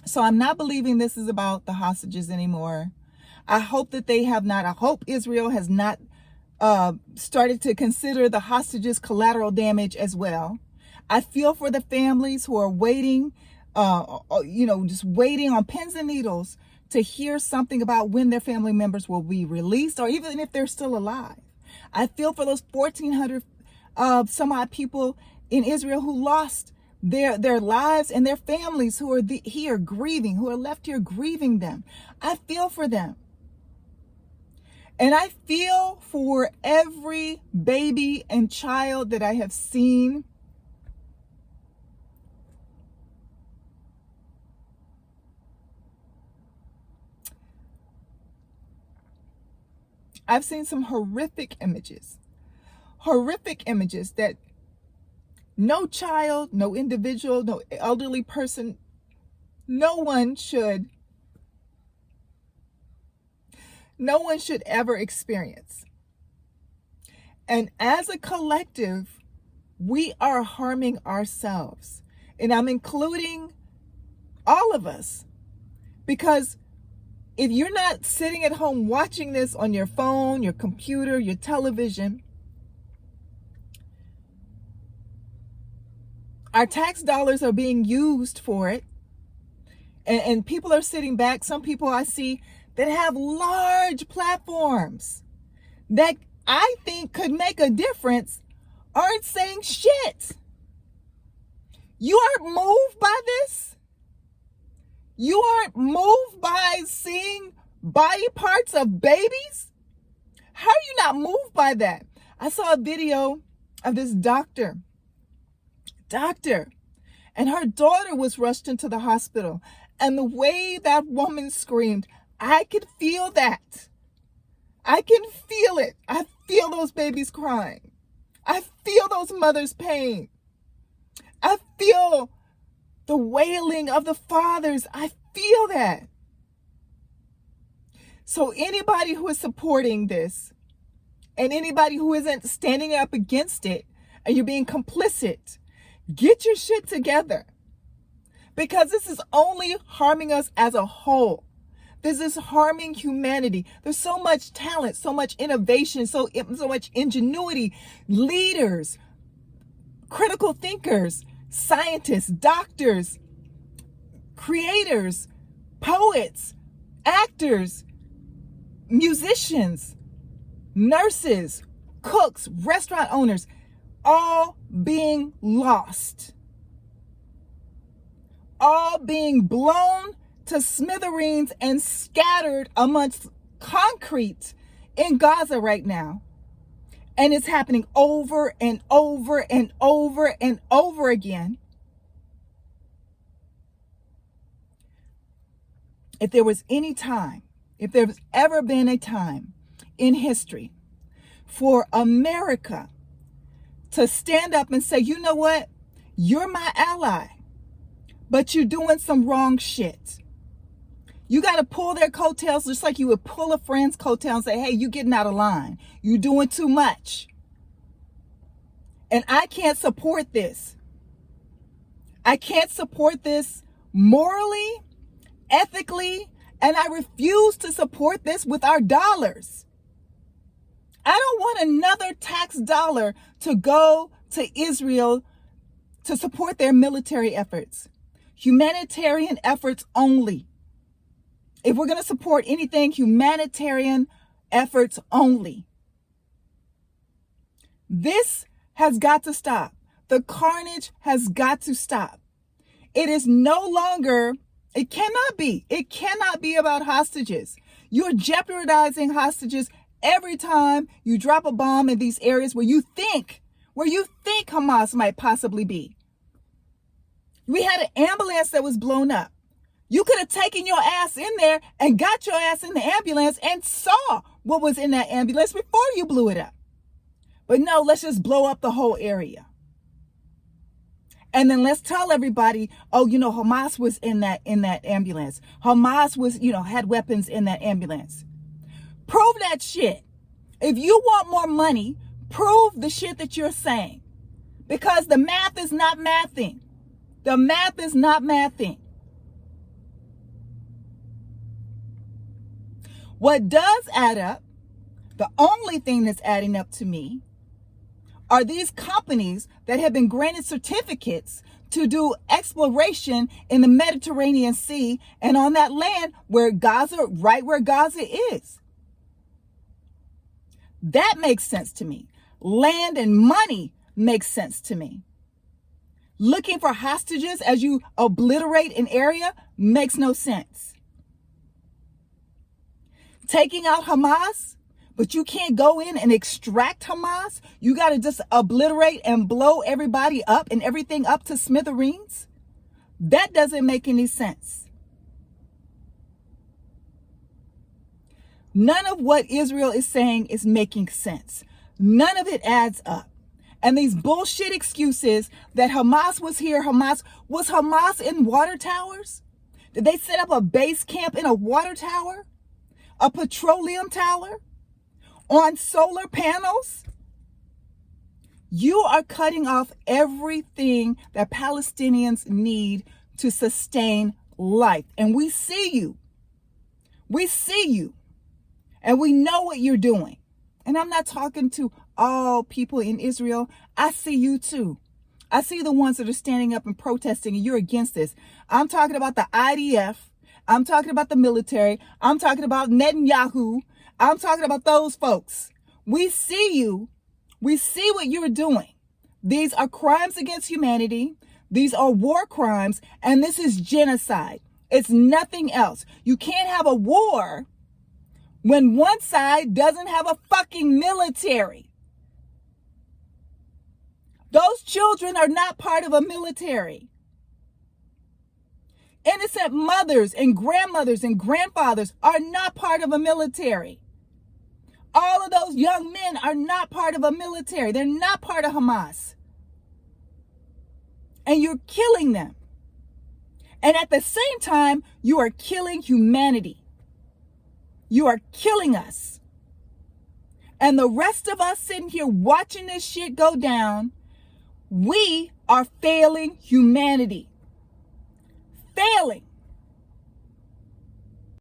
So I'm not believing this is about the hostages anymore. I hope that they have not. I hope Israel has not started to consider the hostages collateral damage as well. I feel for the families who are waiting, just waiting on pins and needles to hear something about when their family members will be released, or even if they're still alive. I feel for those 1,400 some odd people in Israel who lost their lives, and their families who are here grieving, who are left here grieving them. I feel for them. And I feel for every baby and child that I have seen I've seen some horrific images that no child, no individual, no elderly person, no one should ever experience. And as a collective, we are harming ourselves. And I'm including all of us, because if you're not sitting at home watching this on your phone, your computer, your television, our tax dollars are being used for it. And people are sitting back. Some people I see that have large platforms that I think could make a difference aren't saying shit. You aren't moved by this? You aren't moved by seeing body parts of babies? How are you not moved by that? I saw a video of this doctor, and her daughter was rushed into the hospital. And the way that woman screamed, I could feel that. I can feel it. I feel those babies crying. I feel those mothers' pain. I feel the wailing of the fathers. I feel that. So anybody who is supporting this, and anybody who isn't standing up against it, and you're being complicit, get your shit together. Because this is only harming us as a whole. This is harming humanity. There's so much talent, so much innovation, so much ingenuity. Leaders, critical thinkers, scientists, doctors, creators, poets, actors, musicians, nurses, cooks, restaurant owners, all being lost. All being blown to smithereens and scattered amongst concrete in Gaza right now. And it's happening over and over and over and over again. If there was any time, if there's ever been a time in history for America to stand up and say, you know what, you're my ally, but you're doing some wrong shit. You got to pull their coattails just like you would pull a friend's coattail and say, hey, you getting out of line. You're doing too much. And I can't support this. I can't support this morally, ethically, and I refuse to support this with our dollars. I don't want another tax dollar to go to Israel to support their military efforts. Humanitarian efforts only. If we're going to support anything, humanitarian efforts only. This has got to stop. The carnage has got to stop. It is no longer, it cannot be about hostages. You're jeopardizing hostages every time you drop a bomb in these areas where you think Hamas might possibly be. We had an ambulance that was blown up. You could have taken your ass in there and got your ass in the ambulance and saw what was in that ambulance before you blew it up. But no, let's just blow up the whole area. And then let's tell everybody, oh, Hamas was in that ambulance. Hamas was, had weapons in that ambulance. Prove that shit. If you want more money, prove the shit that you're saying. Because the math is not mathing. The math is not mathing. What does add up, the only thing that's adding up to me, are these companies that have been granted certificates to do exploration in the Mediterranean Sea and on that land where Gaza, right where Gaza is. That makes sense to me. Land and money makes sense to me. Looking for hostages as you obliterate an area makes no sense. Taking out Hamas, but you can't go in and extract Hamas. You got to just obliterate and blow everybody up and everything up to smithereens. That doesn't make any sense. None of what Israel is saying is making sense. None of it adds up. And these bullshit excuses that Hamas was here, was Hamas in water towers? Did they set up a base camp in a water tower? A petroleum tower? On solar panels? You are cutting off everything that Palestinians need to sustain life. And we see you. We see you. And we know what you're doing. And I'm not talking to all people in Israel. I see you too. I see the ones that are standing up and protesting, and you're against this. I'm talking about the IDF. I'm talking about the military. I'm talking about Netanyahu. I'm talking about those folks. We see you. We see what you're doing. These are crimes against humanity. These are war crimes. And this is genocide. It's nothing else. You can't have a war when one side doesn't have a fucking military. Those children are not part of a military. Innocent mothers and grandmothers and grandfathers are not part of a military. All of those young men are not part of a military. They're not part of Hamas. And you're killing them. And at the same time, you are killing humanity. You are killing us. And the rest of us sitting here watching this shit go down, we are failing humanity. Failing.